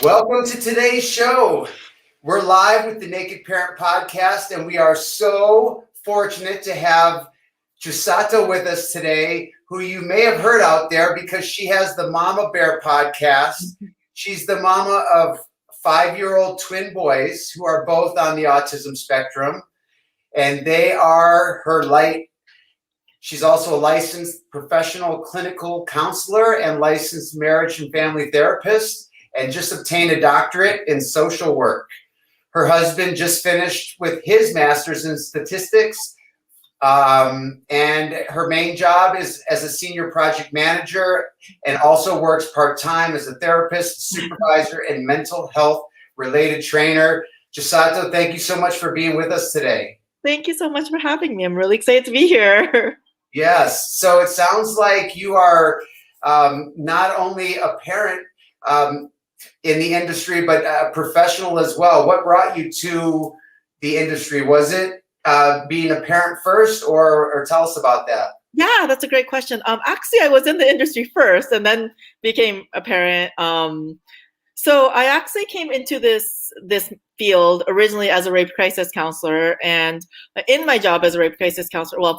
Welcome to today's show. We're live with the Naked Parent Podcast, and we are so fortunate to have Chisato with us today, who you may have heard out there because she has the Mama Bear podcast. She's the mama of 5-year-old twin boys who are both on the autism spectrum, and they are her light. She's also a licensed professional clinical counselor and licensed marriage and family therapist, and just obtained a doctorate in social work. Her husband just finished with his master's in statistics, and her main job is as a senior project manager and also works part-time as a therapist, supervisor, and mental health related trainer. Chisato, thank you so much for being with us today. Thank you so much for having me. I'm really excited to be here. Yes, so it sounds like you are not only a parent in the industry, but a professional as well. What brought you to the industry? Was it being a parent first, or tell us about that? Yeah, that's a great question. Actually, I was in the industry first and then became a parent. So I actually came into this field originally as a rape crisis counselor, and in my job as a rape crisis counselor,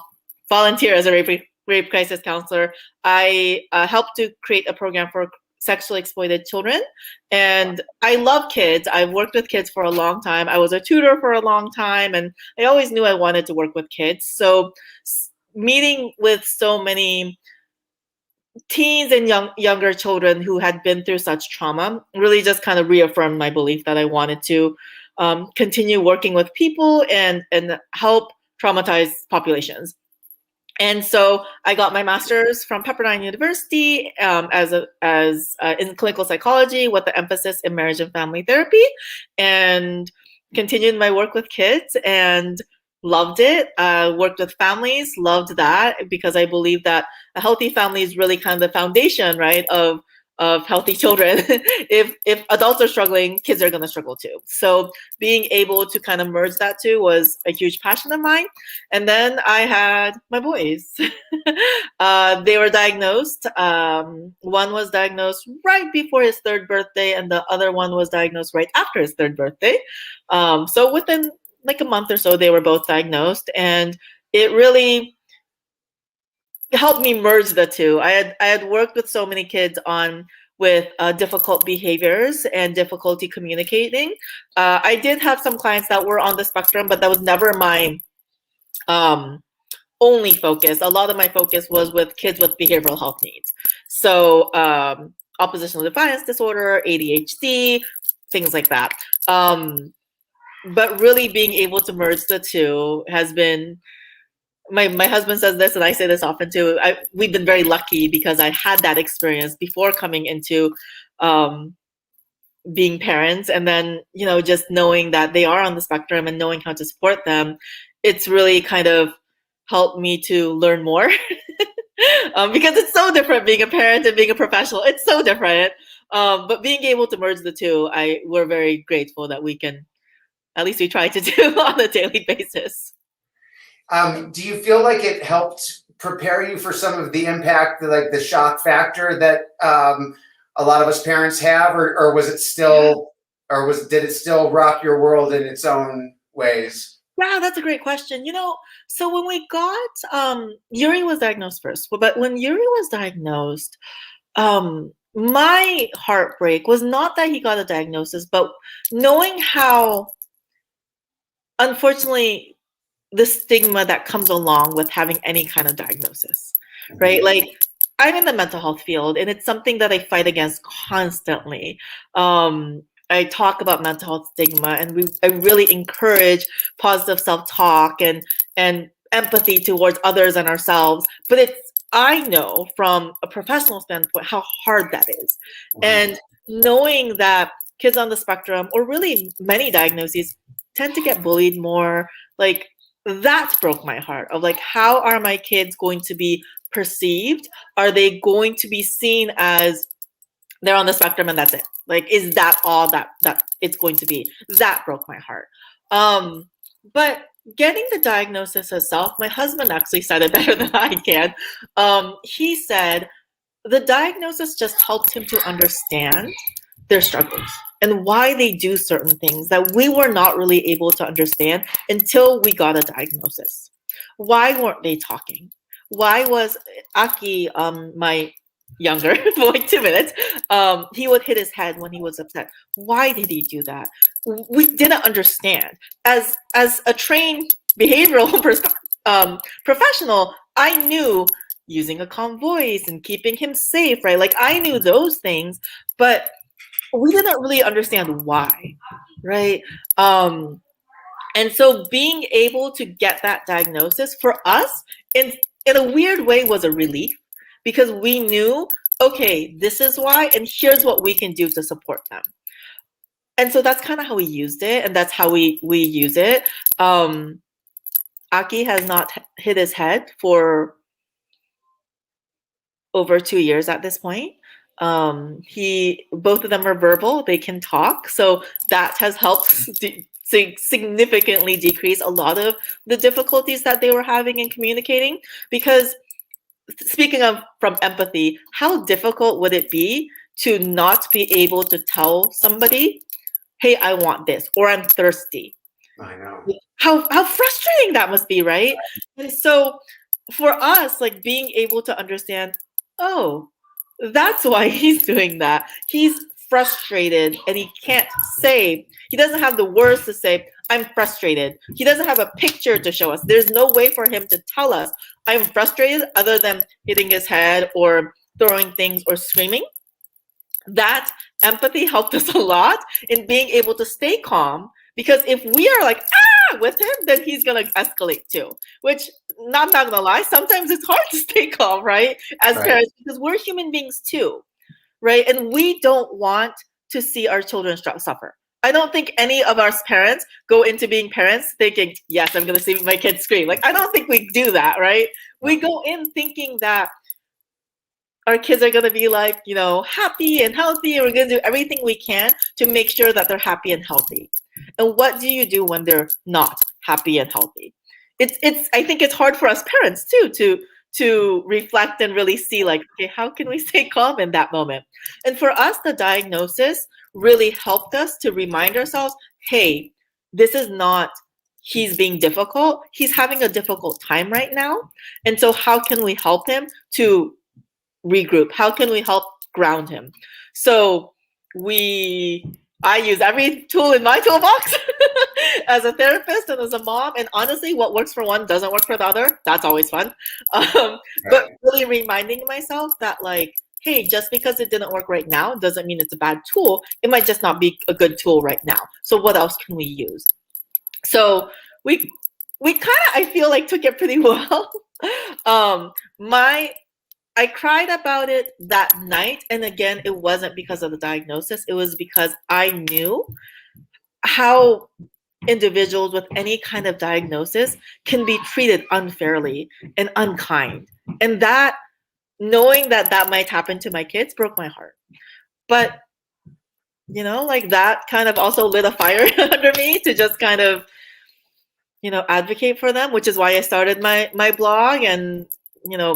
volunteer as a rape crisis counselor, I helped to create a program for sexually exploited children. And I love kids. I've worked with kids for a long time. I was a tutor for a long time, and I always knew I wanted to work with kids. So meeting with so many teens and younger children who had been through such trauma really just kind of reaffirmed my belief that I wanted to continue working with people and help traumatized populations. And so I got my master's from Pepperdine University in clinical psychology with the emphasis in marriage and family therapy, and continued my work with kids and loved it. Worked with families, loved that, because I believe that a healthy family is really kind of the foundation, right, of healthy children. If adults are struggling, kids are going to struggle too. So being able to kind of merge that two was a huge passion of mine. And then I had my boys. They were diagnosed. One was diagnosed right before his 3rd birthday, and the other one was diagnosed right after his 3rd birthday. So within like a month or so, they were both diagnosed, and it really helped me merge the two. I had worked with so many kids with difficult behaviors and difficulty communicating. I did have some clients that were on the spectrum, but that was never my only focus. A lot of my focus was with kids with behavioral health needs. So oppositional defiance disorder, ADHD, things like that. But really being able to merge the two has been, my husband says this, and I say this often too. We've been very lucky because I had that experience before coming into being parents, and then just knowing that they are on the spectrum and knowing how to support them. It's really kind of helped me to learn more because it's so different being a parent and being a professional. It's so different, but being able to merge the two, we're very grateful that we can. At least we try to do on a daily basis. Do you feel like it helped prepare you for some of the impact, like the shock factor that a lot of us parents have, or was it still, did it still rock your world in its own ways? Yeah, that's a great question. So when we got Yuri was diagnosed first, but when Yuri was diagnosed, my heartbreak was not that he got a diagnosis, but knowing how, unfortunately, the stigma that comes along with having any kind of diagnosis, right? Like, I'm in the mental health field, and it's something that I fight against constantly. I talk about mental health stigma, and I really encourage positive self-talk and empathy towards others and ourselves. But I know from a professional standpoint how hard that is. And knowing that kids on the spectrum, or really many diagnoses, tend to get bullied more, like, that broke my heart, of like, how are my kids going to be perceived? Are they going to be seen as they're on the spectrum and that's it? Like, is that all that it's going to be? That broke my heart. But getting the diagnosis itself, my husband actually said it better than I can. He said the diagnosis just helped him to understand their struggles. and why they do certain things that we were not really able to understand until we got a diagnosis. Why weren't they talking? Why was Aki, my younger for like 2 minutes, he would hit his head when he was upset? Why did he do that? We didn't understand. As a trained behavioral professional, I knew using a calm voice and keeping him safe, right? Like I knew those things, but we didn't really understand why, right? And so being able to get that diagnosis for us in a weird way was a relief because we knew, okay, this is why, and here's what we can do to support them. And so that's kind of how we used it, and that's how we use it. Aki has not hit his head for over 2 years at this point. Both of them are verbal, they can talk, so that has helped significantly decrease a lot of the difficulties that they were having in communicating. Because speaking of from empathy, how difficult would it be to not be able to tell somebody, hey, I want this, or I'm thirsty? I know. How frustrating that must be, right? And so for us, like being able to understand, oh, that's why he's doing that. He's frustrated and he doesn't have the words to say, I'm frustrated. He doesn't have a picture to show us. There's no way for him to tell us, I'm frustrated, other than hitting his head or throwing things or screaming. That empathy helped us a lot in being able to stay calm, because if we are like, with him, then he's going to escalate too, which I'm not going to lie, sometimes it's hard to stay calm, right? As parents, because we're human beings too, right? And we don't want to see our children suffer. I don't think any of us parents go into being parents thinking, yes, I'm going to see my kids scream. Like, I don't think we do that, right? We go in thinking that our kids are going to be like, happy and healthy, and we're going to do everything we can to make sure that they're happy and healthy. And what do you do when they're not happy and healthy? I think it's hard for us parents too to reflect and really see, like, okay, how can we stay calm in that moment? And for us, the diagnosis really helped us to remind ourselves, hey, this is not he's being difficult. He's having a difficult time right now. And so how can we help him to regroup? How can we help ground him? So I use every tool in my toolbox as a therapist and as a mom. And honestly, what works for one doesn't work for the other. That's always fun. But really reminding myself that, like, hey, just because it didn't work right now doesn't mean it's a bad tool. It might just not be a good tool right now. So what else can we use? So we kind of, I feel like, took it pretty well. I cried about it that night. And again, it wasn't because of the diagnosis. It was because I knew how individuals with any kind of diagnosis can be treated unfairly and unkind. And that, knowing that might happen to my kids, broke my heart. But, like, that kind of also lit a fire under me to just kind of, advocate for them, which is why I started my blog. And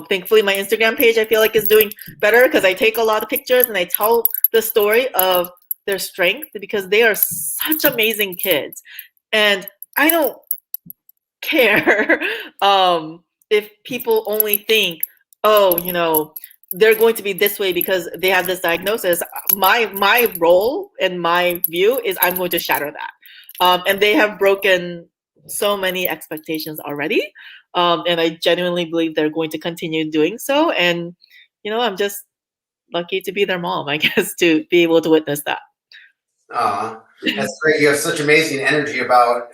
thankfully my Instagram page, I feel like, is doing better because I take a lot of pictures and I tell the story of their strength, because they are such amazing kids. And I don't care if people only think, oh, they're going to be this way because they have this diagnosis. My role and my view is I'm going to shatter that. And they have broken so many expectations already. And I genuinely believe they're going to continue doing so. And, I'm just lucky to be their mom, I guess, to be able to witness that. That's great. You have such amazing energy about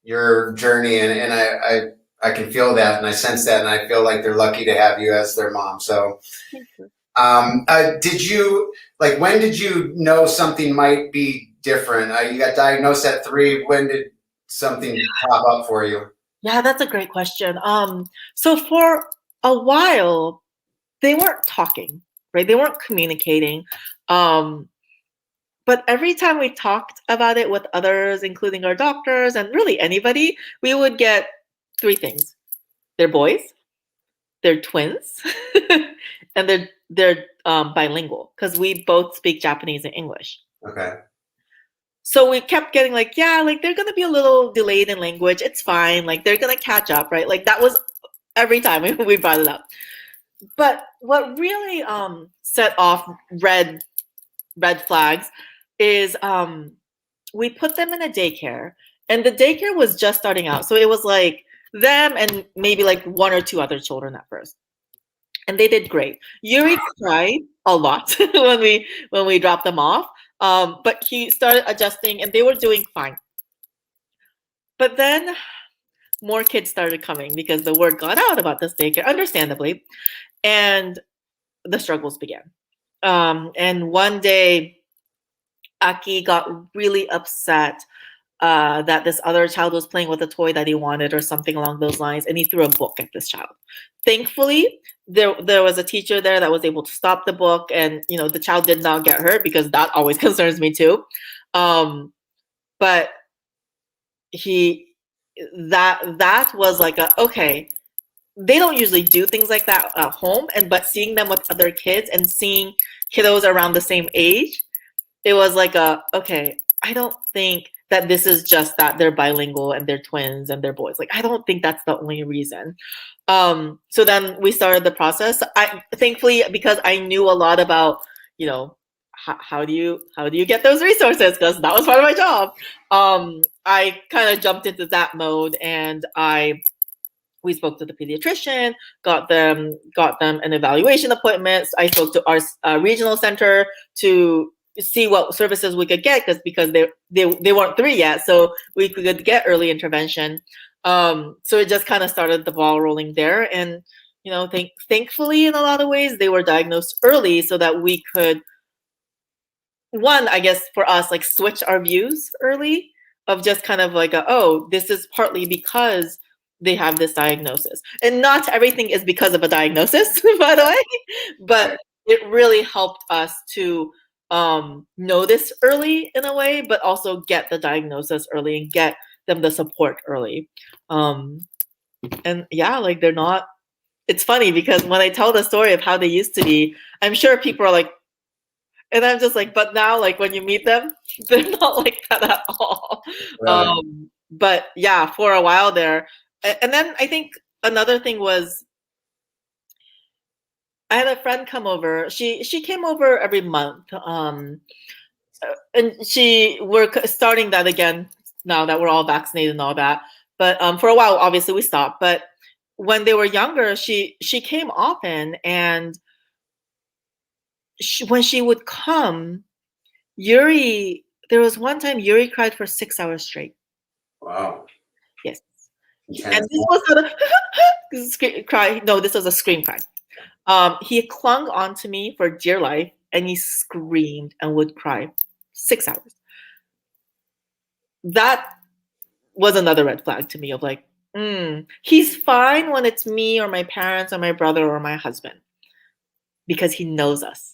your journey, and I can feel that, and I sense that, and I feel like they're lucky to have you as their mom. So, did you, like, when did you know something might be different? You got diagnosed at 3. When did something pop up for you? Yeah, that's a great question. So for a while, they weren't talking, right? They weren't communicating. But every time we talked about it with others, including our doctors and really anybody, we would get 3 things. They're boys, they're twins, and they're bilingual, because we both speak Japanese and English. Okay. So we kept getting like, yeah, like they're gonna be a little delayed in language. It's fine. Like they're gonna catch up, right? Like that was every time we brought it up. But what really set off red flags is we put them in a daycare, and the daycare was just starting out. So it was like them and maybe like one or two other children at first. And they did great. Yuri cried a lot when we dropped them off. But he started adjusting and they were doing fine. But then more kids started coming because the word got out about this daycare, understandably, and the struggles began. And one day, Aki got really upset that this other child was playing with a toy that he wanted or something along those lines, and he threw a book at this child. Thankfully, there was a teacher there that was able to stop the book, and the child did not get hurt, because that always concerns me too. But that was like okay, they don't usually do things like that at home, but seeing them with other kids and seeing kiddos around the same age, it was like okay, I don't think that this is just that they're bilingual and they're twins and they're boys. Like, I don't think that's the only reason. So then we started the process. Thankfully, because I knew a lot about, how do you get those resources? Because that was part of my job. I kind of jumped into that mode, and we spoke to the pediatrician, got them an evaluation appointment. I spoke to our regional center to see what services we could get, because they weren't 3 yet, so we could get early intervention. So it just kind of started the ball rolling there, and thankfully, in a lot of ways, they were diagnosed early so that we could, one, I guess for us, like switch our views early of just kind of like this is partly because they have this diagnosis, and not everything is because of a diagnosis, by the way, but it really helped us to know this early in a way, but also get the diagnosis early and get them the support early. And yeah, like they're not, it's funny because when I tell the story of how they used to be, I'm sure people are like, and I'm just like, but now, like when you meet them, they're not like that at all. Right. But yeah, for a while there. And then I think another thing was, I had a friend come over. She came over every month, and we're starting that again now that we're all vaccinated and all that. But for a while, obviously, we stopped. But when they were younger, she came often, and when she would come, Yuri. There was one time Yuri cried for 6 hours straight. Wow. Yes, Intense. and this was not a cry. No, this was a scream cry. He clung onto me for dear life, and he screamed and would cry 6 hours. That was another red flag to me of like, he's fine when it's me or my parents or my brother or my husband, because he knows us.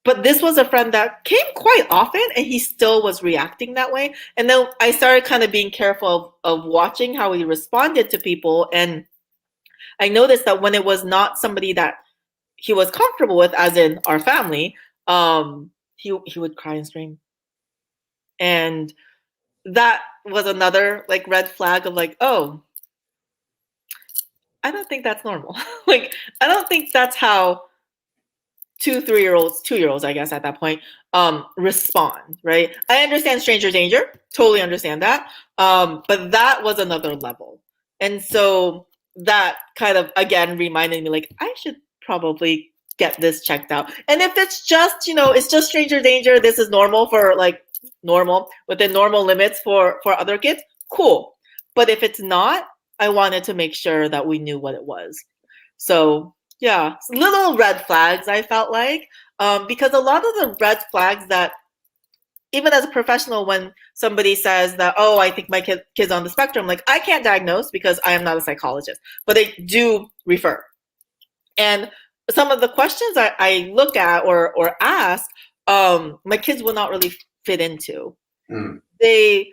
But this was a friend that came quite often, and he still was reacting that way. And then I started kind of being careful of watching how he responded to people, and I noticed that when it was not somebody that he was comfortable with, as in our family, he would cry and scream. And that was another like red flag of like, oh, I don't think that's normal. Like, I don't think that's how 2-3-year-olds, I guess at that point, respond, right? I understand stranger danger, totally understand that. But that was another level. And so that kind of, again, reminded me like, I should probably get this checked out. And if it's just, it's just stranger danger, this is normal for like within normal limits for other kids, cool. But if it's not, I wanted to make sure that we knew what it was. So yeah, little red flags, I felt like, because a lot of the red flags that, even as a professional, when somebody says that, oh, I think my kid's on the spectrum, like I can't diagnose because I am not a psychologist, but they do refer. And some of the questions I look at or ask, my kids will not really fit into. They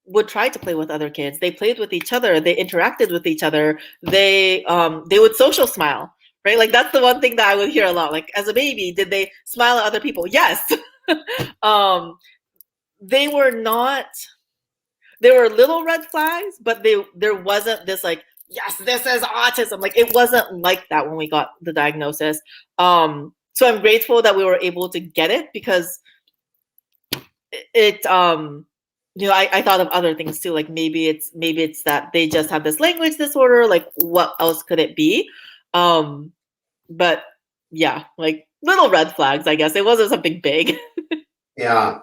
would try to play with other kids. They played with each other. They interacted with each other. They would social smile, right? Like that's the one thing that I would hear a lot. Like as a baby, did they smile at other people? Yes. um, they were not. There were little red flags, but there wasn't this like, yes, this is autism. Like it wasn't like that when we got the diagnosis. So I'm grateful that we were able to get it because it I thought of other things too, like maybe it's that they just have this language disorder, like what else could it be? But yeah, like little red flags, I guess. It wasn't something big. Yeah.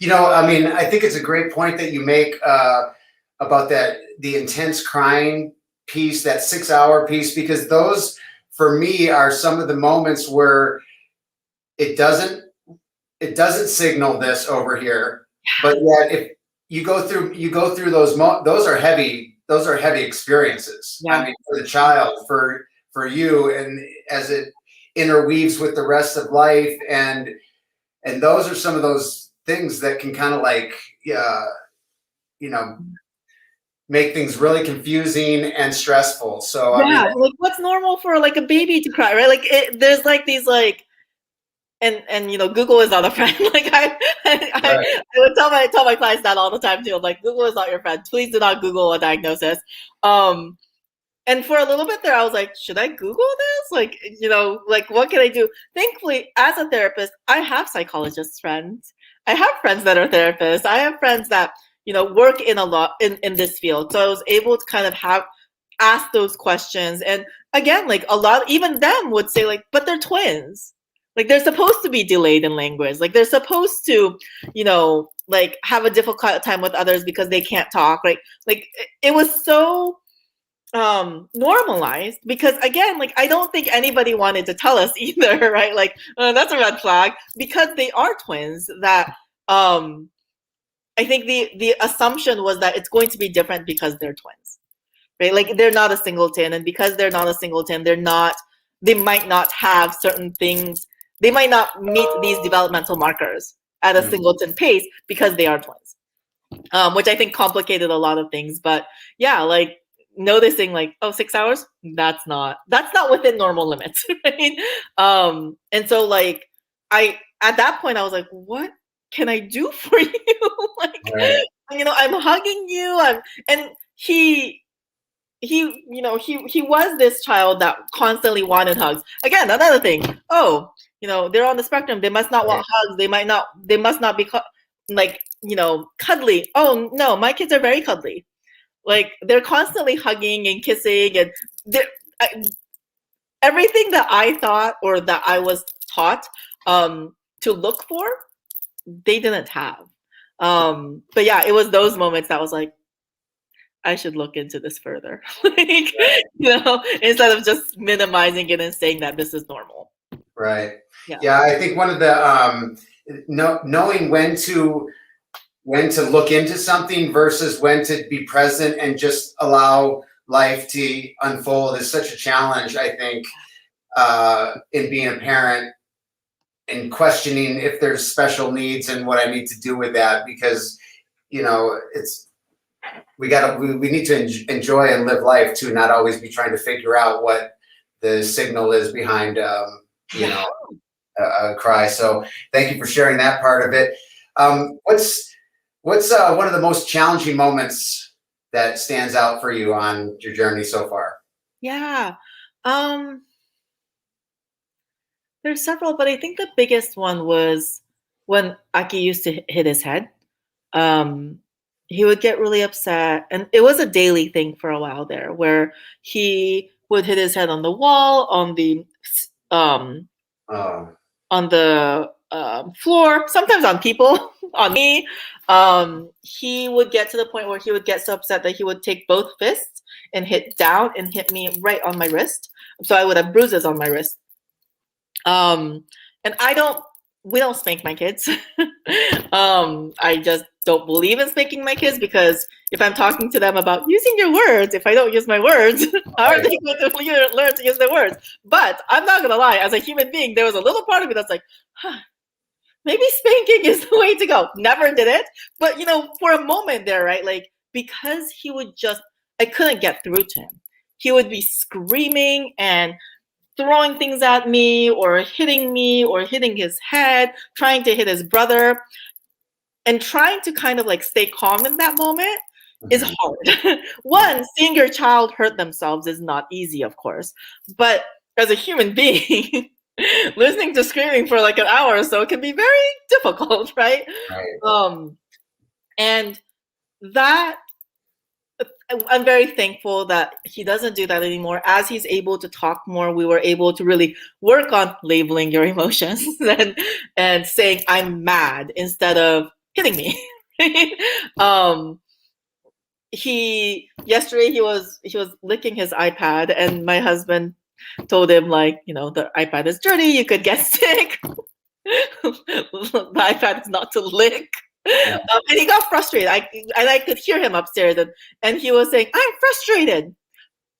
I mean, I think it's a great point that you make about the intense crying piece, that 6 hour piece, because those for me are some of the moments where it doesn't signal this over here, but yet if you go through those are heavy experiences. Yeah. I mean, for the child, for you, and as it interweaves with the rest of life, and those are some of those things that can kind of like make things really confusing and stressful. So Yeah, I mean, like what's normal for like a baby to cry, right? Like there's like these like and Google is not a friend. Like right. I would tell my clients that all the time too. I'm like, Google is not your friend. Please do not Google a diagnosis. And for a little bit there, I was like, should I Google this? Like, like what can I do? Thankfully, as a therapist, I have psychologist friends. I have friends that are therapists. I have friends that, work in a lot in this field. So I was able to kind of ask those questions. And again, like a lot, even them would say like, but they're twins. Like they're supposed to be delayed in language. Like they're supposed to, like have a difficult time with others because they can't talk. Like it was so normalized because again, like I don't think anybody wanted to tell us either, right? Like that's a red flag because they are twins. That I think the assumption was that it's going to be different because they're twins, right? Like they're not a singleton, and because they're not a singleton, they might not have certain things. They might not meet these developmental markers at a singleton pace because they are twins, which I think complicated a lot of things. But yeah, like noticing like, oh, 6 hours, that's not within normal limits, right? And so like at that point I was like, what can I do for you? Like, Right. I'm hugging you. And he was this child that constantly wanted hugs. Again, another thing. Oh, they're on the spectrum. They must not want hugs. They must not be like, cuddly. Oh no, my kids are very cuddly. Like they're constantly hugging and kissing, and everything that I thought or that I was taught to look for, they didn't have. But yeah, it was those moments that was like, I should look into this further. Like, instead of just minimizing it and saying that this is normal. Right. Yeah. Yeah, I think one of the knowing when to look into something versus when to be present and just allow life to unfold is such a challenge, I think, in being a parent and questioning if there's special needs and what I need to do with that, because it's we need to enjoy and live life too, not always be trying to figure out what the signal is behind a cry. So thank you for sharing that part of it. What's one of the most challenging moments that stands out for you on your journey so far? Yeah. There's several, but I think the biggest one was when Aki used to hit his head. He would get really upset, and it was a daily thing for a while there, where he would hit his head on the wall, on the floor, sometimes on people, on me. He would get to the point where he would get so upset that he would take both fists and hit down and hit me right on my wrist. So I would have bruises on my wrist. And we don't spank my kids. I just don't believe in spanking my kids, because if I'm talking to them about using your words, if I don't use my words, how are they going to learn to use their words? But I'm not going to lie, as a human being, there was a little part of me that's like, maybe spanking is the way to go. Never did it. But, for a moment there, right? Like, because I couldn't get through to him. He would be screaming and throwing things at me or hitting his head, trying to hit his brother, and trying to kind of like stay calm in that moment is hard. One, seeing your child hurt themselves is not easy, of course, but as a human being, listening to screaming for like an hour or so can be very difficult, right? Right. And that I'm very thankful that he doesn't do that anymore. As he's able to talk more, we were able to really work on labeling your emotions and saying I'm mad instead of hitting me. Yesterday he was licking his iPad, and my husband told him, like, the iPad is dirty, you could get sick. The iPad is not to lick. Yeah. And he got frustrated. I could hear him upstairs, and he was saying, I'm frustrated.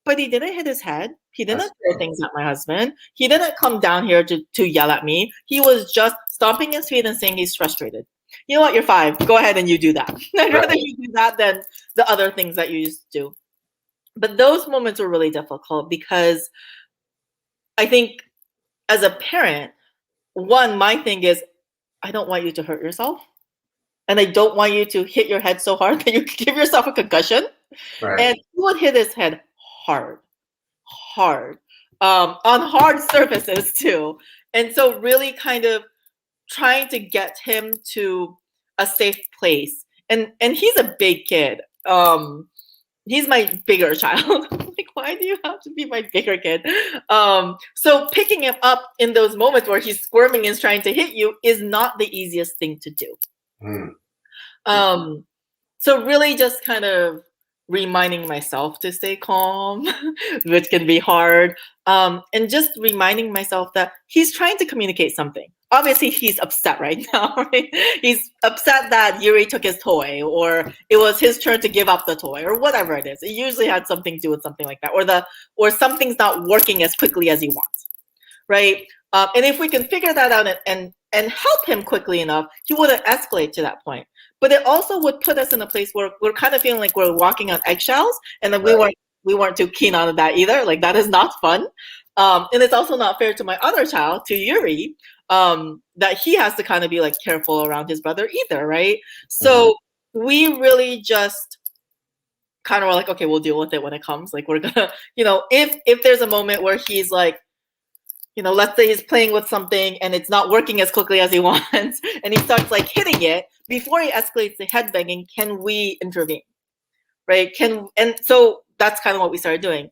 But he didn't hit his head. He didn't throw things at my husband. He didn't come down here to yell at me. He was just stomping his feet and saying he's frustrated. You know what? You're 5. Go ahead and you do that. I'd rather you do that than the other things that you used to do. But those moments were really difficult because I think as a parent, one, my thing is I don't want you to hurt yourself. And I don't want you to hit your head so hard that you give yourself a concussion. Right. And he would hit his head hard, on hard surfaces too. And so really kind of trying to get him to a safe place. And he's a big kid. He's my bigger child. Like, why do you have to be my bigger kid? So picking him up in those moments where he's squirming and trying to hit you is not the easiest thing to do. So really just kind of reminding myself to stay calm, which can be hard. And just reminding myself that he's trying to communicate something. Obviously, he's upset right now, right? He's upset that Yuri took his toy, or it was his turn to give up the toy, or whatever it is. It usually had something to do with something like that, or something's not working as quickly as he wants, right? And if we can figure that out and help him quickly enough, he wouldn't escalate to that point. But it also would put us in a place where we're kind of feeling like we're walking on eggshells, and then we weren't too keen on that either. Like, that is not fun. And it's also not fair to my other child, to Yuri, that he has to kind of be like careful around his brother either, right? So we really just kind of were like, okay, we'll deal with it when it comes. Like, we're gonna, if there's a moment where he's like, let's say he's playing with something and it's not working as quickly as he wants, and he starts like hitting it, before he escalates the headbanging, can we intervene? Right? And so that's kind of what we started doing.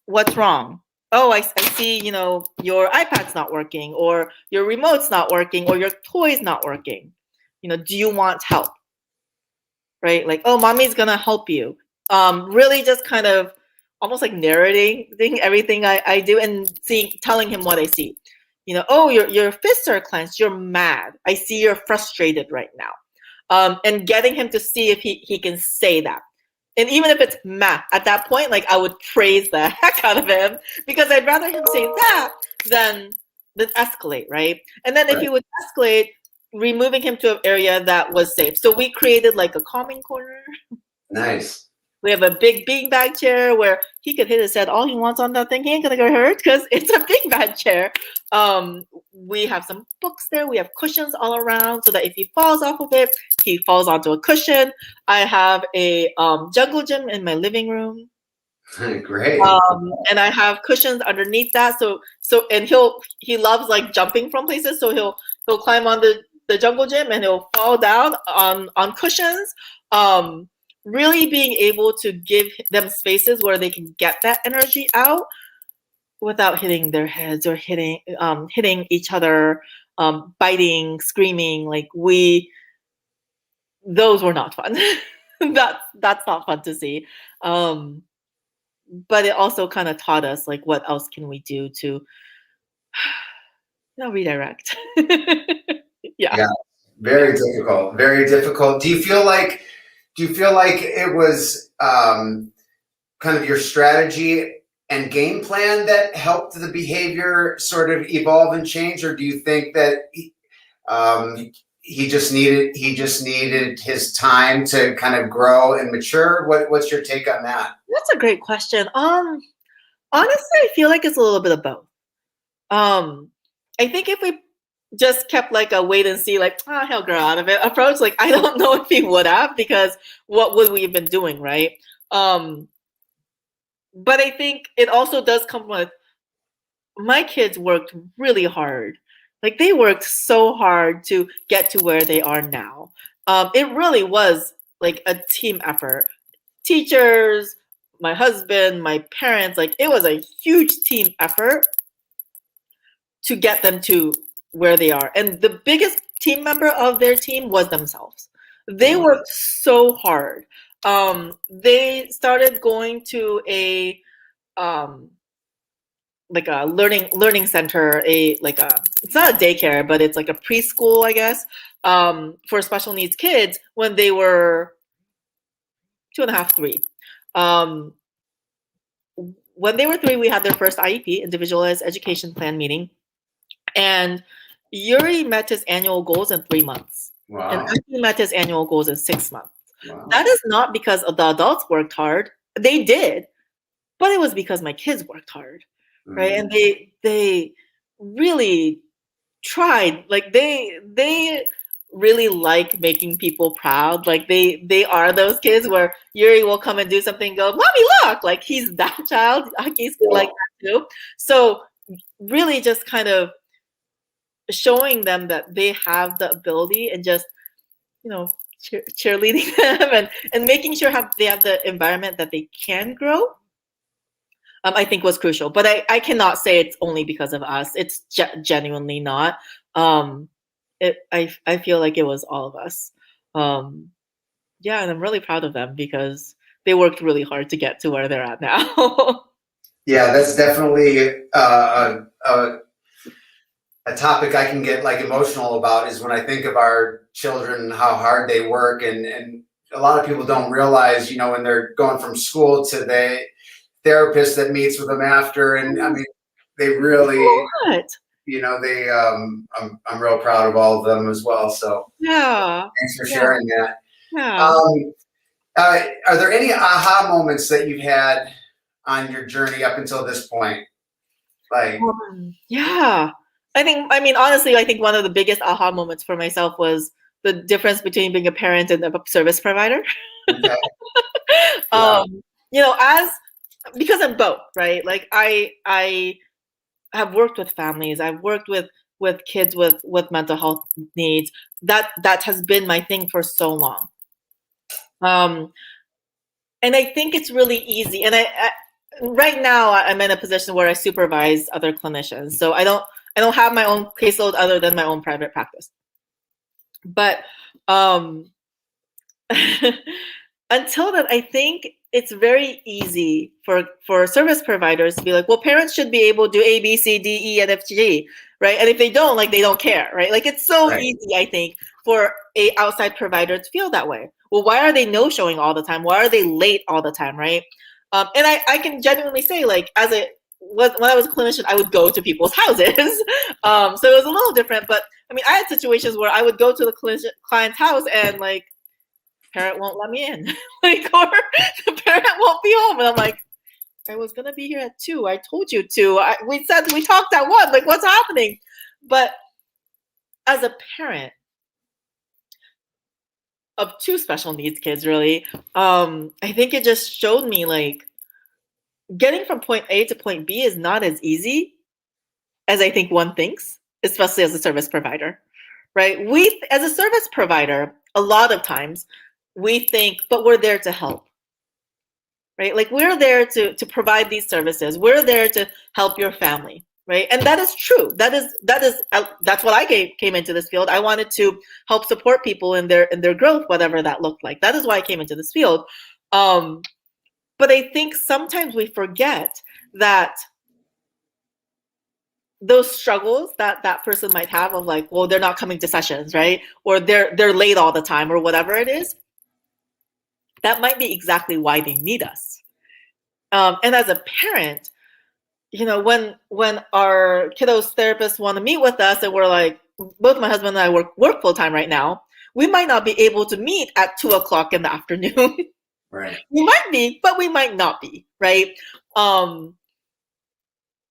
What's wrong? Oh, I see, your iPad's not working, or your remote's not working, or your toy's not working. Do you want help? Right? Like, oh, mommy's gonna help you. Really just kind of almost like narrating everything I do, and telling him what I see. Oh, your fists are clenched, you're mad. I see you're frustrated right now. And getting him to see if he can say that. And even if it's mad, at that point, like, I would praise the heck out of him, because I'd rather him say that than escalate, right? And then if he would escalate, removing him to an area that was safe. So we created like a calming corner. Nice. We have a big beanbag chair where he could hit his head all he wants on that thing. He ain't gonna get hurt because it's a beanbag chair. We have some books there. We have cushions all around so that if he falls off of it, he falls onto a cushion. I have a jungle gym in my living room. Great. And I have cushions underneath that. So and he loves like jumping from places. So he'll climb on the jungle gym and he'll fall down on cushions. Really being able to give them spaces where they can get that energy out without hitting their heads or hitting each other, biting, screaming. Like, those were not fun. That's not fun to see. But it also kind of taught us, like, what else can we do to redirect. Yeah. Very difficult. Very difficult. Do you feel like it was kind of your strategy and game plan that helped the behavior sort of evolve and change, or do you think that he just needed his time to kind of grow and mature? What's your take on that? That's a great question. Honestly, I feel like it's a little bit of both. I think if we just kept like a wait and see, like, he'll grow out of it approach, like, I don't know if he would have, because what would we have been doing, right? But I think it also does come with, my kids worked really hard. Like, they worked so hard to get to where they are now. It really was like a team effort. Teachers, my husband, my parents, like, it was a huge team effort to get them to where they are. And the biggest team member of their team was themselves. They worked so hard. They started going to a like a learning center, it's not a daycare, but it's like a preschool, I guess, for special needs kids when they were 2.5, 3. When they were 3, we had their first IEP, Individualized Education Plan meeting. And Yuri met his annual goals in 3 months. Wow. And Akis met his annual goals in 6 months. Wow. That is not because the adults worked hard. They did, but it was because my kids worked hard, right? And they really tried. Like, they really like making people proud. Like, they are those kids where Yuri will come and do something and go, "Mommy, look!" Like, he's that child. Akis like that too. So really just kind of showing them that they have the ability, and just, cheerleading them, and making sure they have the environment that they can grow, I think was crucial. But I cannot say it's only because of us. It's genuinely not. I feel like it was all of us. Yeah, and I'm really proud of them because they worked really hard to get to where they're at now. Yeah, that's definitely a topic I can get like emotional about, is when I think of our children and how hard they work, and a lot of people don't realize, when they're going from school to the therapist that meets with them after, and I mean, they really, I'm real proud of all of them as well. So yeah, thanks for sharing that. Yeah. Are there any aha moments that you've had on your journey up until this point? Like, yeah. Honestly, I think one of the biggest aha moments for myself was the difference between being a parent and a service provider. Okay. Because I'm both, right? Like, I have worked with families. I've worked with kids with mental health needs. That has been my thing for so long. And I think it's really easy. And I right now I'm in a position where I supervise other clinicians. So I don't have my own caseload other than my own private practice. But until then, I think it's very easy for service providers to be like, well, parents should be able to do A, B, C, D, E, and F, G, right? And if they don't, like, they don't care, right? Like, it's so easy, I think, for a outside provider to feel that way. Well, why are they no-showing all the time? Why are they late all the time, right? And I can genuinely say, like, when I was a clinician, I would go to people's houses. So it was a little different. But, I had situations where I would go to the client's house and, like, parent won't let me in, like, or the parent won't be home, and I'm like, I was gonna be here at 2. I told you to. We talked at 1. Like, what's happening? But as a parent of 2 special needs kids, really, I think it just showed me, like, getting from point A to point B is not as easy as I think one thinks, especially as a service provider, right? We, as a service provider, a lot of times we think, but we're there to help, right? Like, we're there to provide these services. We're there to help your family, right? And that is true. That's what I came into this field. I wanted to help support people in their growth, whatever that looked like. That is why I came into this field. But I think sometimes we forget that those struggles that person might have of, like, well, they're not coming to sessions, right? Or they're late all the time, or whatever it is. That might be exactly why they need us. And as a parent, when our kiddos therapists want to meet with us, and we're like, both my husband and I work full time right now, we might not be able to meet at 2:00 in the afternoon. Right. We might be, but we might not be, right?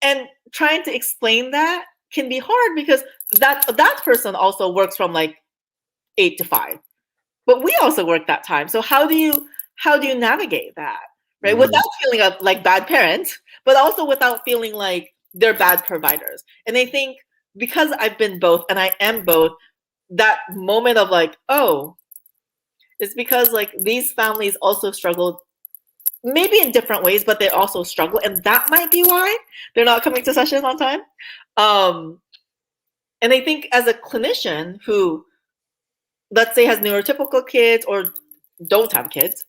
And trying to explain that can be hard because that person also works from like 8 to 5. But we also work that time. So how do you navigate that? Right? Mhm. Without feeling like bad parents, but also without feeling like they're bad providers. And I think because I've been both and I am both, that moment of like, oh, it's because like these families also struggle maybe in different ways, but they also struggle. And that might be why they're not coming to sessions on time. And I think as a clinician who, let's say, has neurotypical kids or don't have kids,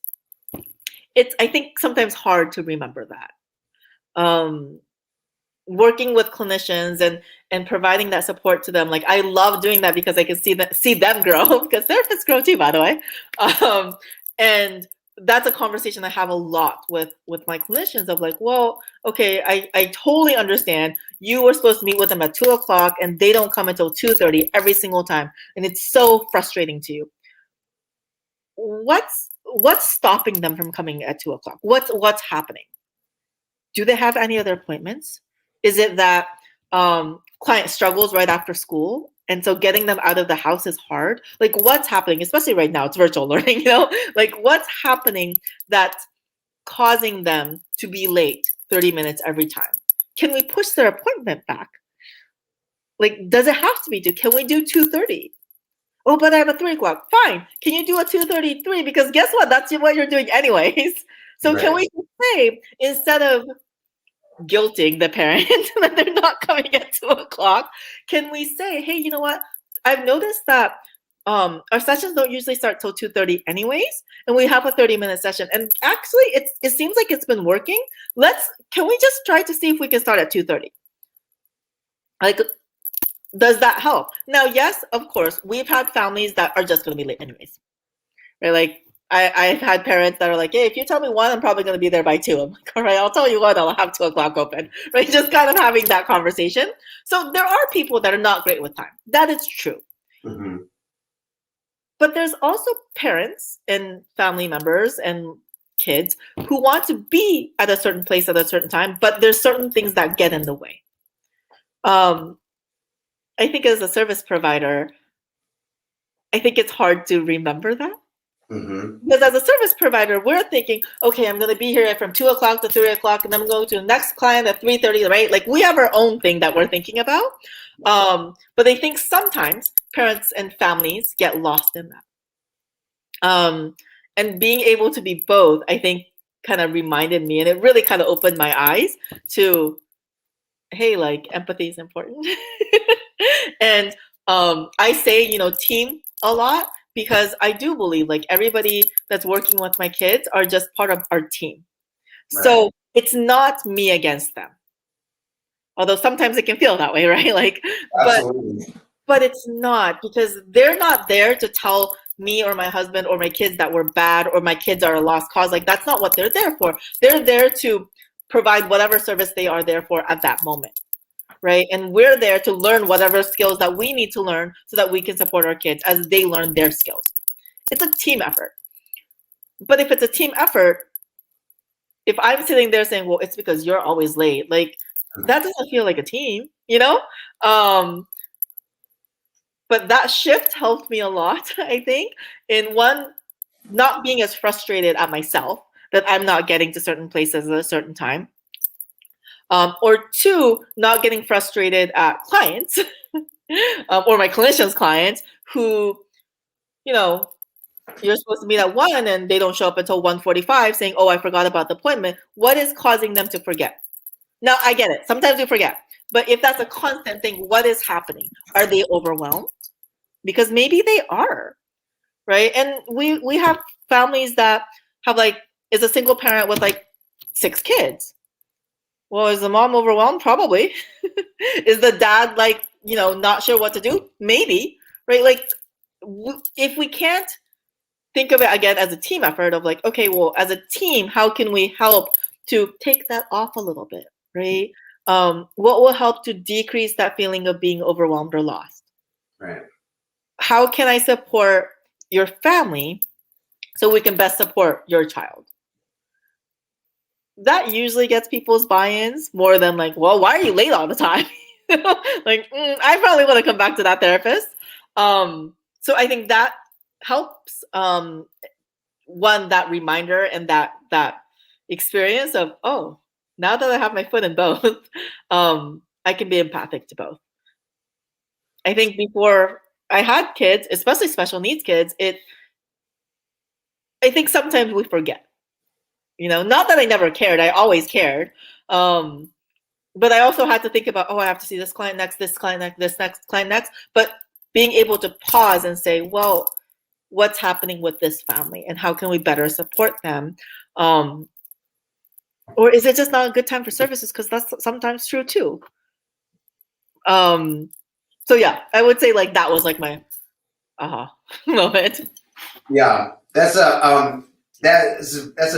it's, I think, sometimes hard to remember that. Working with clinicians and providing that support to them, like I love doing that because I can see them grow because therapists grow too, by the way. And that's a conversation I have a lot with my clinicians of like, well, okay, I totally understand. You were supposed to meet with them at 2:00 and they don't come until 2:30 every single time, and it's so frustrating to you. What's stopping them from coming at 2:00? What's happening? Do they have any other appointments? Is it that client struggles right after school, and so getting them out of the house is hard? Like, what's happening? Especially right now, it's virtual learning. Like what's happening that's causing them to be late 30 minutes every time? Can we push their appointment back? Like, does it have to be can we do 2:30? Oh, but I have a 3:00. Fine. Can you do a 2:33? Because guess what? That's what you're doing anyways. So Right. can we say, instead of guilting the parent that they're not coming at 2:00, can we say, hey, you know what? I've noticed that our sessions don't usually start till 2:30 anyways, and we have a 30-minute session. And actually, it seems like it's been working. Can we just try to see if we can start at 2:30? Like, does that help? Now, yes, of course, we've had families that are just going to be late anyways. Right? Like, I've had parents that are like, hey, if you tell me 1, I'm probably going to be there by 2. I'm like, all right, I'll tell you what, I'll have 2:00 open. Right? Just kind of having that conversation. So there are people that are not great with time. That is true. Mm-hmm. But there's also parents and family members and kids who want to be at a certain place at a certain time, but there's certain things that get in the way. I think as a service provider, I think it's hard to remember that. Mm-hmm. Because as a service provider, we're thinking, okay, I'm going to be here from 2:00 to 3:00, and I'm going to the next client at 3:30, right? Like we have our own thing that we're thinking about. But I think sometimes parents and families get lost in that. And being able to be both, I think, kind of reminded me, and it really kind of opened my eyes to, hey, like empathy is important. And I say, team a lot because I do believe like everybody that's working with my kids are just part of our team. Right. So it's not me against them. Although sometimes it can feel that way, right? Like, Absolutely. but it's not, because they're not there to tell me or my husband or my kids that we're bad or my kids are a lost cause. Like that's not what they're there for. They're there to provide whatever service they are there for at that moment. Right? And we're there to learn whatever skills that we need to learn so that we can support our kids as they learn their skills. It's a team effort. But if it's a team effort, if I'm sitting there saying, well, it's because you're always late, like that doesn't feel like a team, But that shift helped me a lot, I think, in one, not being as frustrated at myself that I'm not getting to certain places at a certain time. Or 2, not getting frustrated at clients or my clinicians' clients who, you're supposed to meet at 1 and they don't show up until 1:45 saying, oh, I forgot about the appointment. What is causing them to forget? Now, I get it. Sometimes we forget. But if that's a constant thing, what is happening? Are they overwhelmed? Because maybe they are, right? And we have families that have is a single parent with 6 kids. Well, is the mom overwhelmed? Probably. Is the dad not sure what to do? Maybe, right? If we can't think of it again as a team effort of okay, well, as a team, how can we help to take that off a little bit, right? What will help to decrease that feeling of being overwhelmed or lost? Right. How can I support your family so we can best support your child? that usually gets people's buy-ins more than like, well, why are you late all the time? Like, I probably want to come back to that therapist. So I think that helps. One, that reminder and that experience of, oh, now that I have my foot in both, I can be empathic to both. I think before I had kids, especially special needs kids, I think sometimes we forget. Not that I never cared, I always cared. But I also had to think about, oh, I have to see this client next, this client next, this next client next. But being able to pause and say, well, what's happening with this family and how can we better support them? Or is it just not a good time for services? Because that's sometimes true too. So yeah, I would say like that was like my aha moment. Yeah, that's a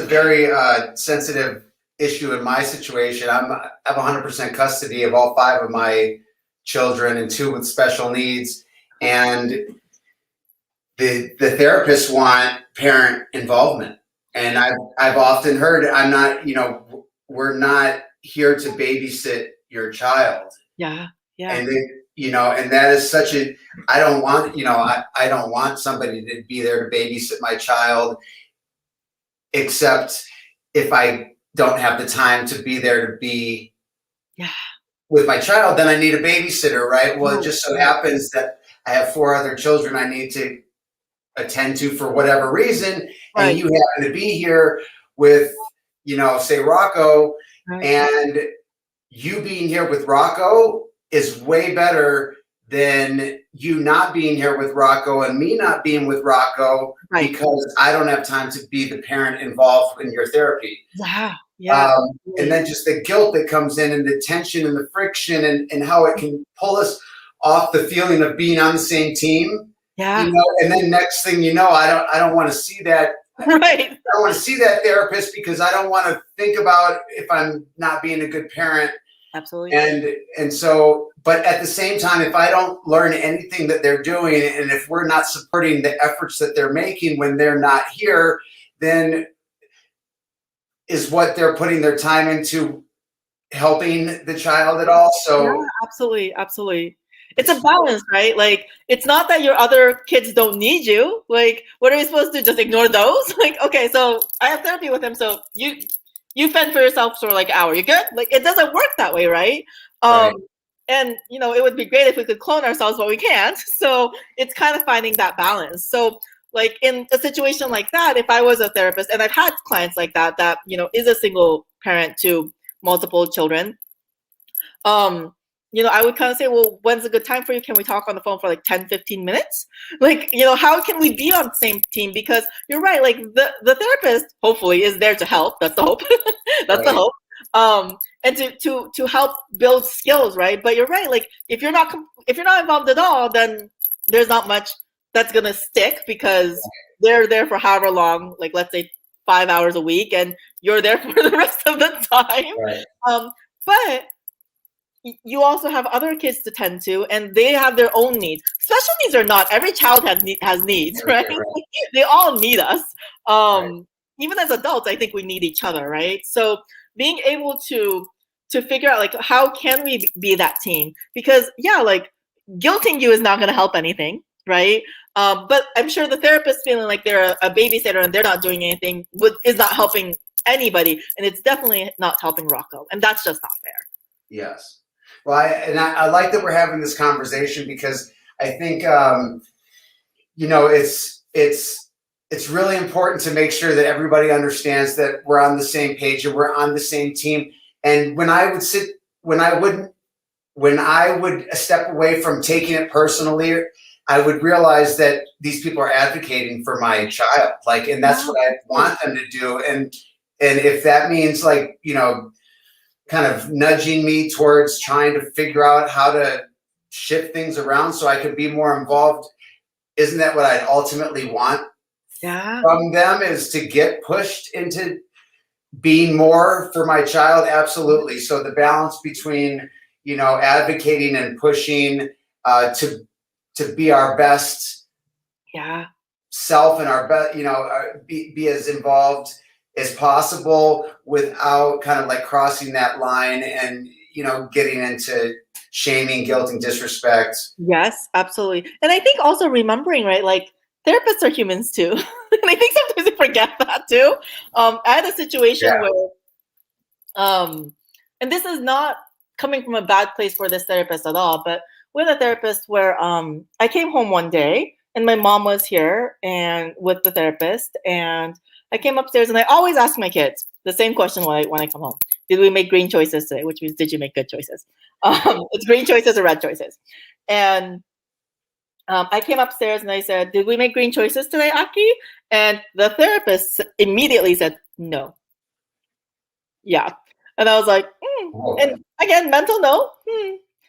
very sensitive issue in my situation. I have 100% custody of all 5 of my children and 2 with special needs, and the therapists want parent involvement. And I've often heard, we're not here to babysit your child. Yeah. And and that is such a, I don't want somebody to be there to babysit my child, except if I don't have the time to be there to be with my child, then I need a babysitter, right? Well, it just so happens that I have 4 other children I need to attend to for whatever reason, and you happen to be here with, say Rocco, and you being here with Rocco is way better than you not being here with Rocco and me not being with Rocco because I don't have time to be the parent involved in your therapy. Yeah. And then just the guilt that comes in and the tension and the friction and how it can pull us off the feeling of being on the same team. Yeah. And then next thing you know, I don't want to see that. Right. I don't want to see that therapist because I don't want to think about if I'm not being a good parent. Absolutely. And so, but at the same time, if I don't learn anything that they're doing, and if we're not supporting the efforts that they're making when they're not here, then is what they're putting their time into helping the child at all? So yeah, absolutely. It's a balance, right? Like, it's not that your other kids don't need you. Like, what are you supposed to just ignore those? Like, okay, so I have therapy with him, so you fend for yourself for like an hour. You good? Like, it doesn't work that way, right? And it would be great if we could clone ourselves, but we can't. So it's kind of finding that balance. So like in a situation like that, if I was a therapist, and I've had clients like that is a single parent to multiple children, I would kind of say, well, when's a good time for you? Can we talk on the phone for like 10, 15 minutes? Like, how can we be on the same team? Because you're right, like the therapist hopefully is there to help. That's the hope. That's the hope. And to help build skills, right? But you're right, like if you're not involved at all, then there's not much that's gonna stick because they're there for however long, like let's say 5 hours a week, and you're there for the rest of the time. But you also have other kids to tend to, and they have their own needs. Special needs or not, every child has needs, right? They all need us. Even as adults, I think we need each other, right? So being able to figure out like how can we be that team? Because like guilting you is not going to help anything, right? But I'm sure the therapist feeling like they're a babysitter and they're not doing anything is not helping anybody, and it's definitely not helping Rocco, and that's just not fair. Yes. Well, I like that we're having this conversation because I think it's really important to make sure that everybody understands that we're on the same page and we're on the same team. And when I would step away from taking it personally, I would realize that these people are advocating for my child, like, and that's what I want them to do. And if that means like, kind of nudging me towards trying to figure out how to shift things around so I could be more involved, isn't that what I'd ultimately want from them, is to get pushed into being more for my child? Absolutely. So the balance between, advocating and pushing to be our best self and our best, be as involved as possible without kind of like crossing that line and, getting into shaming, guilt, and disrespect. Yes, absolutely. And I think also remembering, right, like therapists are humans too. And I think sometimes we forget that too. I had a situation where, and this is not coming from a bad place for this therapist at all, but with a therapist where I came home one day and my mom was here and with the therapist, and I came upstairs and I always ask my kids the same question when I come home. Did we make green choices today? Which means, did you make good choices? It's green choices or red choices. And I came upstairs and I said, did we make green choices today, Aki? And the therapist immediately said, no. Yeah. And I was like, and again, mental no.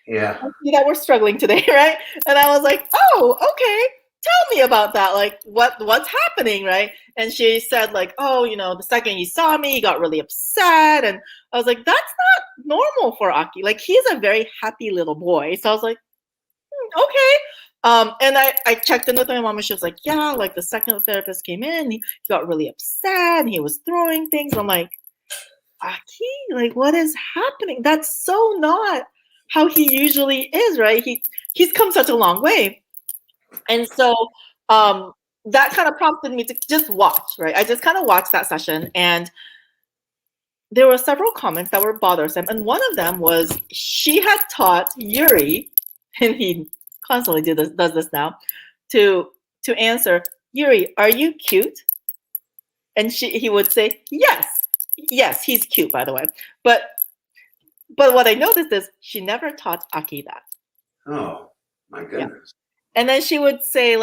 Yeah. I see that we're struggling today, right? And I was like, oh, okay. Tell me about that. Like, what's happening, right? And she said, like, oh, the second he saw me, he got really upset. And I was like, that's not normal for Aki. Like, he's a very happy little boy. So I was like, okay. And I checked in with my mom and she was like, yeah, like the second the therapist came in, he got really upset and he was throwing things. I'm like, Aki, like what is happening? That's so not how he usually is, right? He's come such a long way. And so that kind of prompted me to just watch, right? I just kind of watched that session and there were several comments that were bothersome. And one of them was she had taught Yuri, and he constantly does this now, to answer, Yuri, are you cute? And he would say, yes, he's cute, by the way. But what I noticed is she never taught Aki that. Oh my goodness. Yeah. And then she would say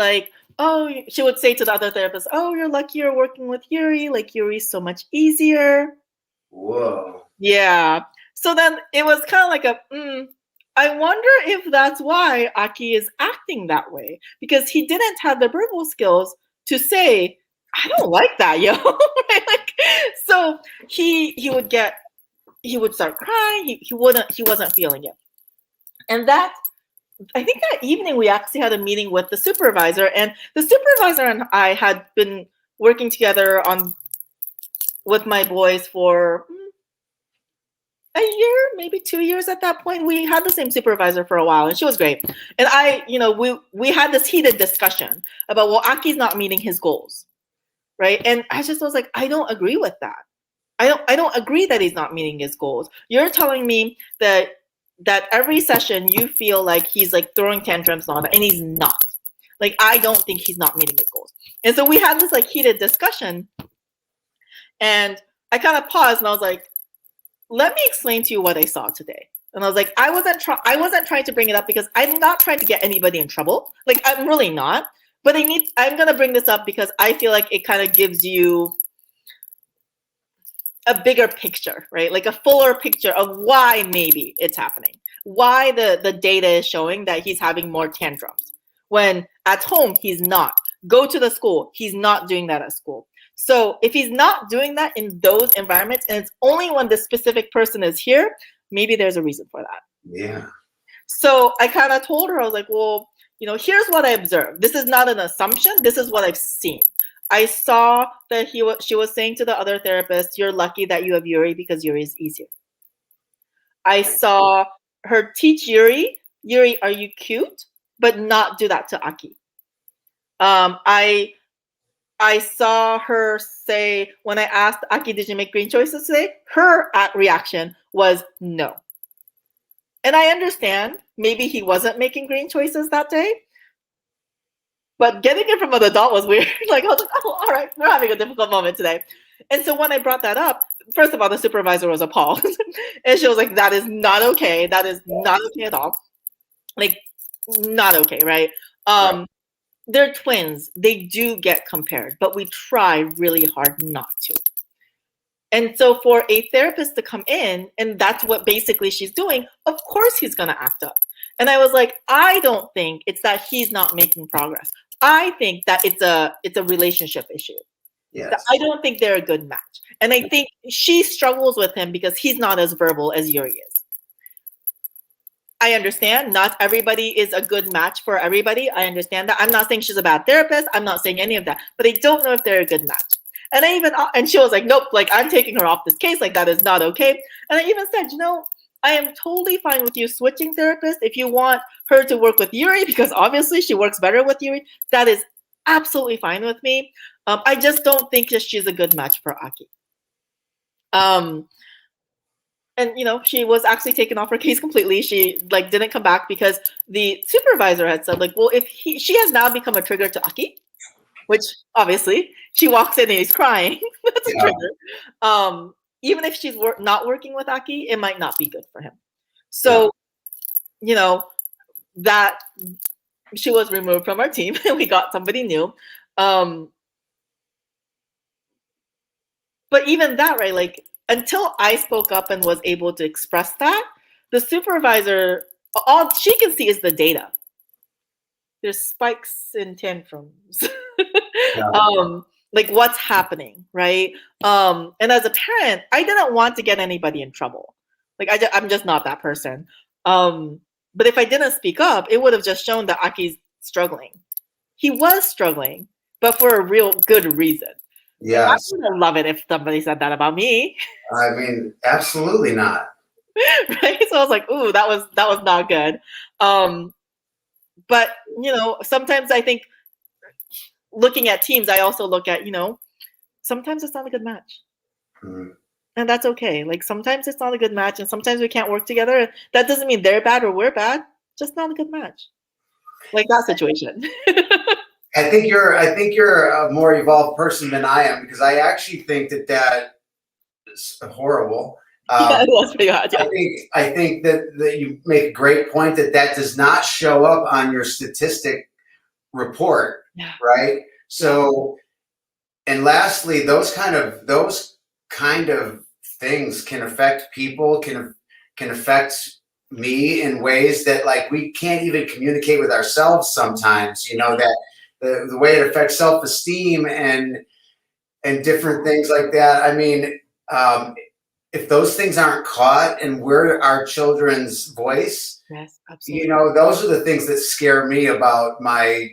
she would say to the other therapist, oh, you're lucky you're working with Yuri. Like Yuri's so much easier. Whoa. Yeah. So then it was kind of like I wonder if that's why Aki is acting that way, because he didn't have the verbal skills to say, I don't like that, yo. Right? Like, so he would start crying. He wasn't feeling it. And I think that evening we actually had a meeting with the supervisor, and the supervisor and I had been working together with my boys for a year, maybe 2 years at that point. We had the same supervisor for a while and she was great. And we had this heated discussion about, well, Aki's not meeting his goals, right? And I just was like, I don't agree with that. I don't agree that he's not meeting his goals. You're telling me that every session you feel like he's like throwing tantrums and all that, and he's not. Like, I don't think he's not meeting his goals. And so we had this like heated discussion, and I kind of paused and I was like, let me explain to you what I saw today. And I was like, I wasn't trying to bring it up because I'm not trying to get anybody in trouble. Like, I'm really not. But I'm gonna bring this up because I feel like it kind of gives you a bigger picture, right? Like a fuller picture of why maybe it's happening. Why the data is showing that he's having more tantrums. When at home, he's not. Go to the school, he's not doing that at school. So if he's not doing that in those environments, and it's only when the specific person is here, maybe there's a reason for that. Yeah. So I kind of told her, I was like, well, here's what I observed. This is not an assumption. This is what I've seen. I saw that she was saying to the other therapist, you're lucky that you have Yuri because Yuri is easier. I saw her teach Yuri, are you cute? But not do that to Aki. I saw her say, when I asked Aki, did you make green choices today? Her reaction was no. And I understand maybe he wasn't making green choices that day. But getting it from an adult was weird. Like, I was like, oh, all right, we're having a difficult moment today. And so when I brought that up, first of all, the supervisor was appalled. And she was like, that is not okay. That is not okay at all. Like, not okay, right? They're twins. They do get compared, but we try really hard not to. And so for a therapist to come in, and that's what basically she's doing, of course he's going to act up. And I was like, I don't think it's that he's not making progress. I think that it's a relationship issue. Yes. I don't think they're a good match. And I think she struggles with him because he's not as verbal as Yuri is. I understand not everybody is a good match for everybody. I understand that. I'm not saying she's a bad therapist. I'm not saying any of that. But I don't know if they're a good match. And and she was like, nope, like I'm taking her off this case. Like that is not okay. And I even said, I am totally fine with you switching therapists. If you want her to work with Yuri, because obviously she works better with Yuri, that is absolutely fine with me. I just don't think that she's a good match for Aki. And she was actually taken off her case completely. She like didn't come back because the supervisor had said like, well, if she has now become a trigger to Aki, which obviously she walks in and he's crying. That's a trigger. Even if she's not working with Aki, it might not be good for him. So, that she was removed from our team and we got somebody new. But even that, right? Like until I spoke up and was able to express that, the supervisor, all she can see is the data. There's spikes in tantrums. Like what's happening, right? And as a parent, I didn't want to get anybody in trouble. Like I'm just not that person. But if I didn't speak up, it would have just shown that Aki's struggling. He was struggling, but for a real good reason. Yes. I would love it if somebody said that about me. I mean, absolutely not. Right? So I was like, ooh, that was not good. But sometimes I think looking at teams, I also look at, sometimes it's not a good match. Mm-hmm. And that's okay. Like sometimes it's not a good match and sometimes we can't work together. That doesn't mean they're bad or we're bad. Just not a good match. Like that situation. I think you're a more evolved person than I am because I actually think that is horrible. Yeah, it was pretty hard. Yeah. I think that you make a great point that does not show up on your statistic report, right? So, and lastly, those kind of things can affect people, can affect me in ways that like we can't even communicate with ourselves sometimes. That the way it affects self-esteem and different things like that. I mean, if those things aren't caught and we're our children's voice, yes, absolutely. Those are the things that scare me about my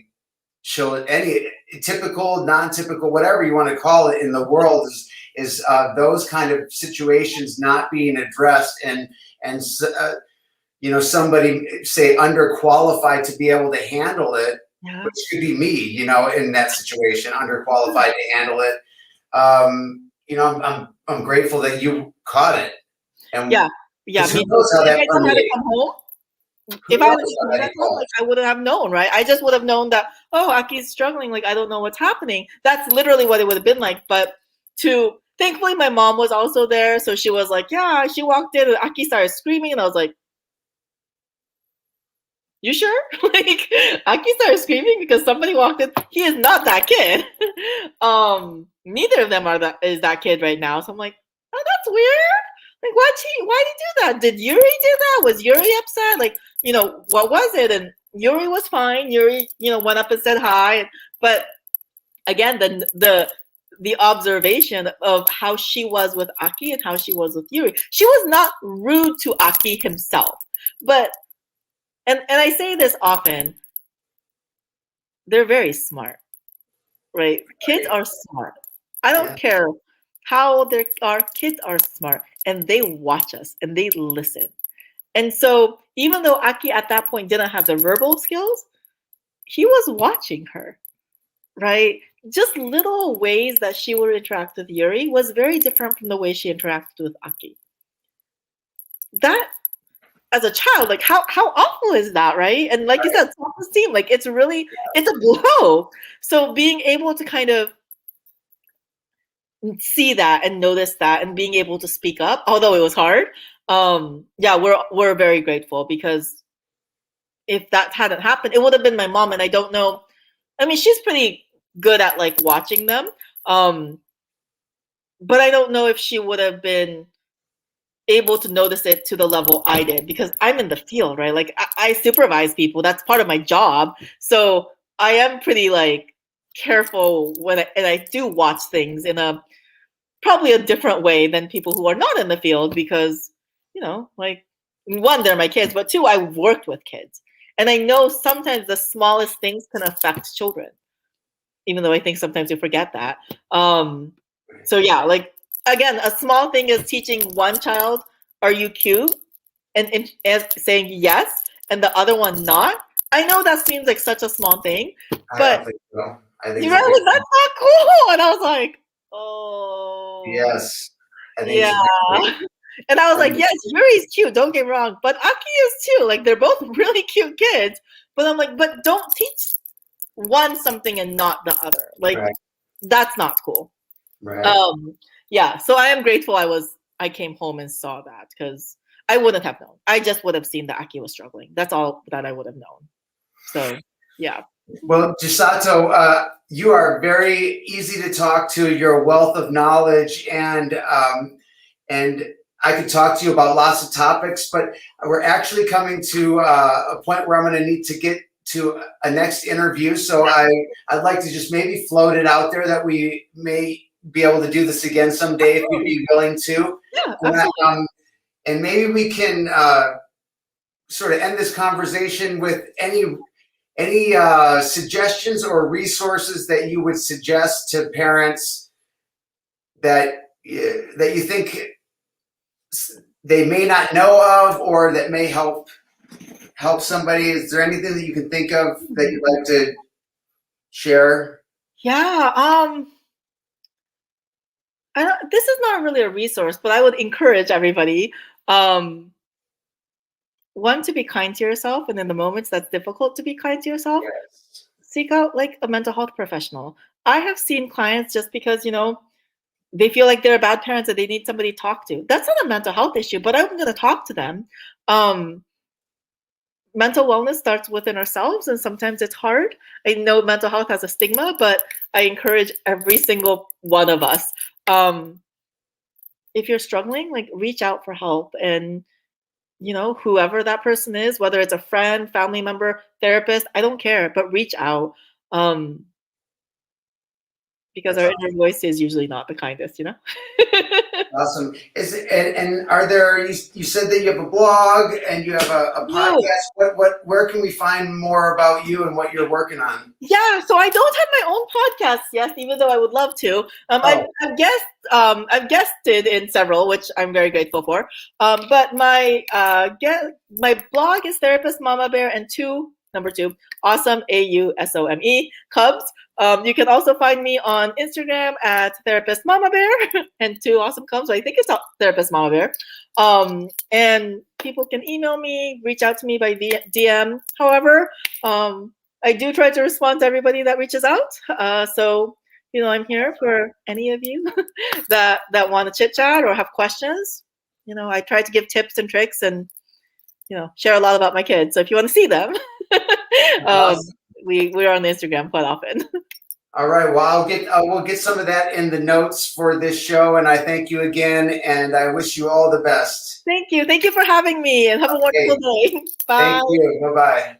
children. Any typical, non-typical, whatever you want to call it in the world is those kind of situations not being addressed and somebody say underqualified to be able to handle it, which could be me, in that situation, underqualified to handle it. I'm grateful that you caught it. And yeah. Who knows how that permeates? If I I wouldn't have known, right? I just would have known that, oh, Aki's struggling. Like, I don't know what's happening. That's literally what it would have been like. But thankfully, my mom was also there. So she was like, yeah, she walked in and Aki started screaming. And I was like, you sure? Like, Aki started screaming because somebody walked in. He is not that kid. Neither of them is that kid right now. So I'm like, oh, that's weird. Like, why did he do that? Did Yuri do that? Was Yuri upset? Like, what was it? And Yuri was fine. Yuri, went up and said hi. But again, the observation of how she was with Aki and how she was with Yuri. She was not rude to Aki himself. But, and I say this often, they're very smart, right? Kids are smart. I don't care how old they are, kids are smart and they watch us and they listen. And so even though Aki at that point didn't have the verbal skills, he was watching her, right? Just little ways that she would interact with Yuri was very different from the way she interacted with Aki. That, as a child, like how awful is that, right? And like you said, self-esteem, like it's a blow. So being able to kind of see that and notice that and being able to speak up, although it was hard, we're very grateful because if that hadn't happened, it would have been my mom. And I don't know, I mean, she's pretty good at like watching them, but I don't know if she would have been able to notice it to the level I did because I'm in the field, right? Like I supervise people, that's part of my job. So I am pretty like careful and I do watch things in probably a different way than people who are not in the field because, like one, they're my kids, but two, I worked with kids. And I know sometimes the smallest things can affect children, even though I think sometimes we forget that. So yeah, like again, a small thing is teaching one child, "Are you cute?" and saying yes, and the other one not. I know that seems like such a small thing, I but don't think so. I think you're it's a right, big like, that's thing. not cool. And I was like, oh, Yes, I think it's yeah. a big thing. And I was I like, think yes, Yuri's cute. Don't get me wrong, but Aki is too. Like they're both really cute kids. But I'm like, but don't teach one something and not the other. Like right, that's not cool. right. Yeah. So I am grateful I came home and saw that because I wouldn't have known. I just would have seen that Aki was struggling. That's all that I would have known. So yeah. Well, Chisato, you are very easy to talk to. You're a wealth of knowledge, and I could talk to you about lots of topics. But we're actually coming to a point where I'm going to need to get to a next interview. So I'd like to just maybe float it out there that we may be able to do this again someday if you'd be willing to. Yeah, And, absolutely. and maybe we can sort of end this conversation with any suggestions or resources that you would suggest to parents that that you think they may not know of or that may help somebody? Is there anything that you can think of that you'd like to share? Yeah. This is not really a resource, but I would encourage everybody. One, to be kind to yourself, and in the moments that's difficult to be kind to yourself, Yes. seek out like a mental health professional. I have seen clients just because, they feel like they're bad parents and they need somebody to talk to. That's not a mental health issue, but I'm going to talk to them. Mental wellness starts within ourselves, and sometimes it's hard. I know mental health has a stigma, but I encourage every single one of us. If you're struggling, like reach out for help, and whoever that person is, whether it's a friend, family member, therapist, I don't care, but reach out. Because That's our inner voice is usually not the kindest. awesome. And are there? You said that you have a blog and you have a Yeah. podcast. Where can we find more about you and what you're working on? Yeah, so I don't have my own podcast yet, even though I would love to. Oh, I've guested in several, which I'm very grateful for. But my blog is Therapist Mama Bear and number two, awesome AUSOME Cubs. You can also find me on Instagram at Therapist Mama Bear and two awesome Cubs. So I think it's Therapist Mama Bear. And people can email me, reach out to me by DM. However, I do try to respond to everybody that reaches out. So, I'm here for any of you that want to chit chat or have questions. I try to give tips and tricks and, share a lot about my kids. So if you want to see them, awesome. we're on Instagram quite often. All right. Well, we'll get some of that in the notes for this show. And I thank you again, and I wish you all the best. Thank you. Thank you for having me, and have a Okay. wonderful day. Bye. Thank you. Bye bye.